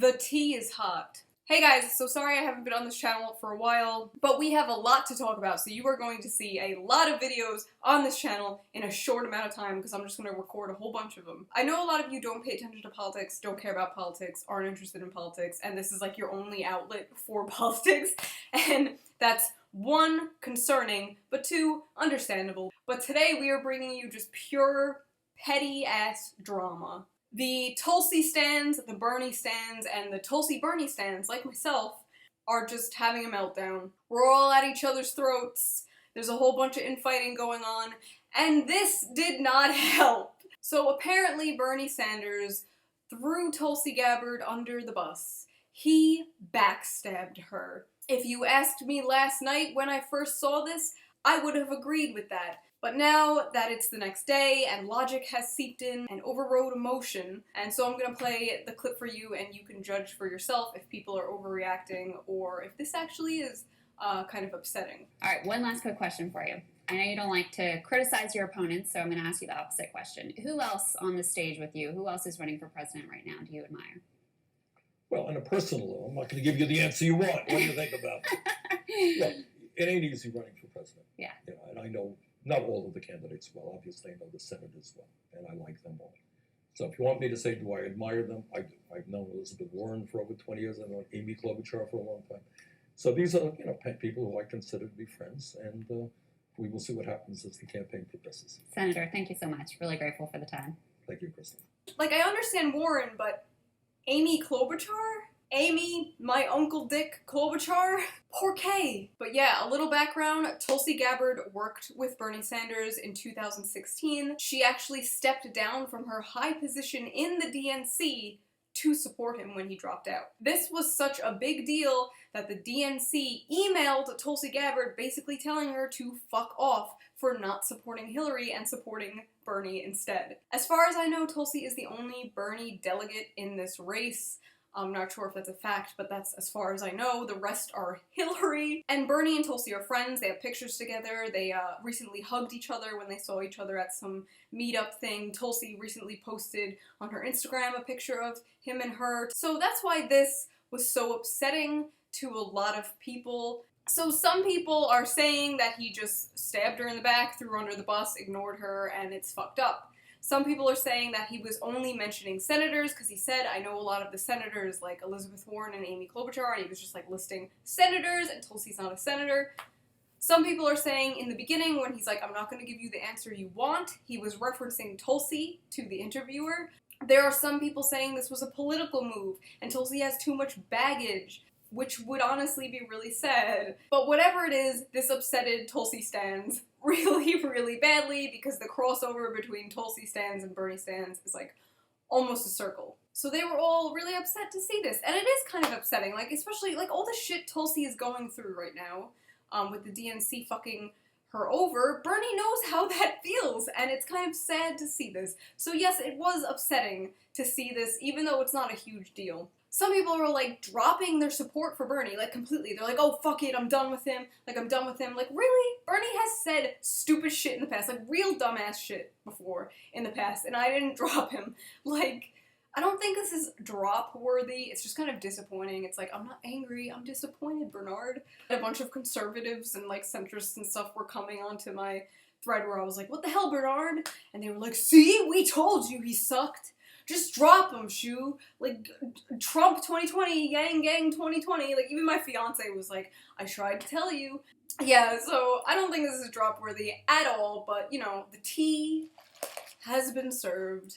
The tea is hot. Hey guys, so sorry I haven't been on this channel for a while, but we have a lot to talk about, so you are going to see a lot of videos on this channel in a short amount of time because I'm just going to record a whole bunch of them. I know a lot of you don't pay attention to politics, don't care about politics, aren't interested in politics, and this is like your only outlet for politics, and that's one, concerning, but two, understandable. But today we are bringing you just pure, petty-ass drama. The Tulsi stands, the Bernie stands, and the Tulsi Bernie stands, like myself, are just having a meltdown. We're all at each other's throats, there's a whole bunch of infighting going on, and this did not help. So apparently Bernie Sanders threw Tulsi Gabbard under the bus. He backstabbed her. If you asked me last night when I first saw this, I would have agreed with that. But now that it's the next day and logic has seeped in and overrode emotion, and so I'm gonna play the clip for you and you can judge for yourself if people are overreacting or if this actually is kind of upsetting. Alright, one last quick question for you. I know you don't like to criticize your opponents, so I'm gonna ask you the opposite question. Who else on the stage with you, who else is running for president right now, do you admire? Well, on a personal level, I'm not going to give you the answer you want. What do you think about it? Look, it ain't easy running for president. Yeah. You know, and I know not all of the candidates well. Obviously, I know the senators well, and I like them all. So if you want me to say, do I admire them? I do. I've known Elizabeth Warren for over 20 years. I've known Amy Klobuchar for a long time. So these are, you know, people who I consider to be friends, and we will see what happens as the campaign progresses. Senator, thank you so much. Really grateful for the time. Thank you, Kristen. Like, I understand Warren, but Amy Klobuchar? Amy, my Uncle Dick Klobuchar? Poor Kay. But yeah, a little background. Tulsi Gabbard worked with Bernie Sanders in 2016. She actually stepped down from her high position in the DNC to support him when he dropped out. This was such a big deal that the DNC emailed Tulsi Gabbard basically telling her to fuck off for not supporting Hillary and supporting Bernie instead. As far as I know, Tulsi is the only Bernie delegate in this race. I'm not sure if that's a fact, but that's as far as I know. The rest are Hillary. And Bernie and Tulsi are friends. They have pictures together. They recently hugged each other when they saw each other at some meetup thing. Tulsi recently posted on her Instagram a picture of him and her. So that's why this was so upsetting to a lot of people. So some people are saying that he just stabbed her in the back, threw her under the bus, ignored her, and it's fucked up. Some people are saying that he was only mentioning senators because he said, I know a lot of the senators like Elizabeth Warren and Amy Klobuchar, and he was just like listing senators, and Tulsi's not a senator. Some people are saying in the beginning when he's like, I'm not going to give you the answer you want, he was referencing Tulsi to the interviewer. There are some people saying this was a political move, and Tulsi has too much baggage, which would honestly be really sad. But whatever it is, this upsetted Tulsi stans really, really badly because the crossover between Tulsi stans and Bernie stans is like almost a circle. So they were all really upset to see this, and it is kind of upsetting, like especially like all the shit Tulsi is going through right now, with the DNC fucking her over. Bernie knows how that feels, and it's kind of sad to see this. So yes, it was upsetting to see this, even though it's not a huge deal. Some people are like dropping their support for Bernie, like completely. They're like, oh fuck it, I'm done with him. Like, I'm done with him. Like, really? Bernie has said stupid shit in the past, like real dumbass shit before in the past, and I didn't drop him. Like, I don't think this is drop worthy. It's just kind of disappointing. It's like, I'm not angry, I'm disappointed, Bernard. A bunch of conservatives and like centrists and stuff were coming onto my thread where I was like, what the hell, Bernard? And they were like, see, we told you he sucked. Just drop him, Shu. Like, Trump 2020, Yang Gang 2020. Like, even my fiance was like, I tried to tell you. Yeah, so I don't think this is drop worthy at all, but, you know, the tea has been served.